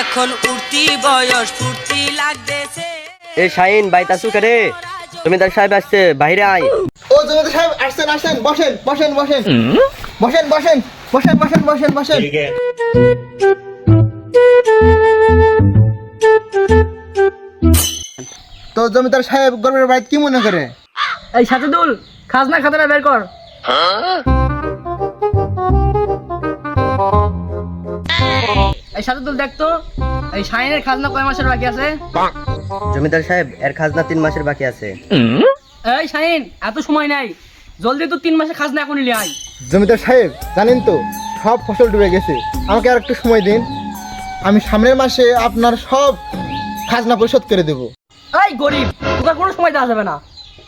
এখন উঠতি বয়স ফুর্তি লাগতেছে। এ শাহিন বাইতাসু করে জমিদার সাহেব আসছে, বাইরে আয়। ও জমিদার সাহেব আসছেন আসছেন, বসেন বসেন বসেন বসেন বসেন বসেন বসেন বসেন বসেন। তো জমিদার সাহেব গরমের বাড়িতে কি মনে করে? এই সাজেদুল, খাজনা খাতাটা বের কর। এই সাজেদুল দেখ তো, এই শাহিনের খাজনা কয় মাসের বাকি আছে? জমিদার সাহেব এর খাজনা 3 মাসের বাকি আছে। এই শাহিন, এত সময় নাই, জলদি তো 3 মাসের খাজনা এখন নিয়ে আয়। জমিদার সাহেব জানেন তো সব ফসল ডুবে গেছে, আমাকে আর একটু সময় দিন, আমি সামনের মাসে আপনার সব খাজনা পরিশোধ করে দেবো। এই গরিব, তোকে কোনো সময় দেওয়া যাবে না,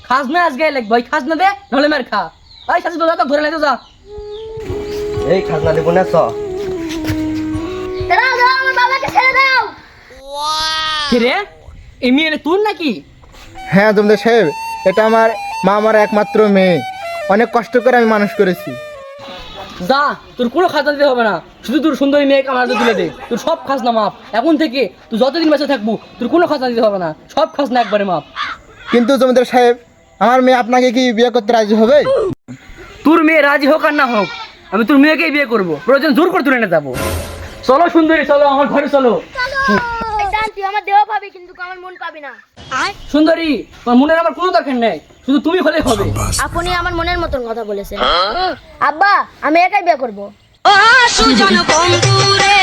খাজনা আজকে লাগবে, ওই খাজনা দে নলে মার খা। এই সাজেদুল যা, ধরে লাইতে যা। এই খাজনা দেব না চ। দাঁড়াও দাঁড়াও, আমার বাবাকে ছেড়ে দাও। কি রে, এই মেয়ে তোর নাকি? হ্যাঁ জমিদার সাহেব, এটা আমার মা, আমার একমাত্র মেয়ে, অনেক কষ্ট করে আমি মানুষ করেছি। যা, তোর কোনো খাজনা দিতে হবে না, শুধু তোর সুন্দরী মেয়েকে আমার হাতে তুলে দে, তোর সব খাজনা মাপ। এখন থেকে তুই যতদিন বেঁচে থাকবো তোর কোনো খাজনা দিতে হবে না, সব খাজনা একবারে মাপ। কিন্তু জমিদার সাহেব, আমার মেয়ে আপনাকে কি বিয়ে করতে রাজি হবে? তোর মেয়ে রাজি হোক আর না হোক, আমি তোর মেয়েকেই বিয়ে করবো, প্রয়োজন জোর করে তুলে নিয়ে যাবো। চলো সুন্দরী, চলো আমার ঘরে চলো। এই জান, তুই আমার দেহ পাবি কিন্তু আমার মন পাবি না। সুন্দরী, তোমার মনের আমার কোনো দরকার নেই, শুধু তুমি হলেই হবে। আপনি আমার মনের মতন কথা বলেছেন। আব্বা, আমি একাই বিয়ে করবো। ও সুজন বন্ধুরে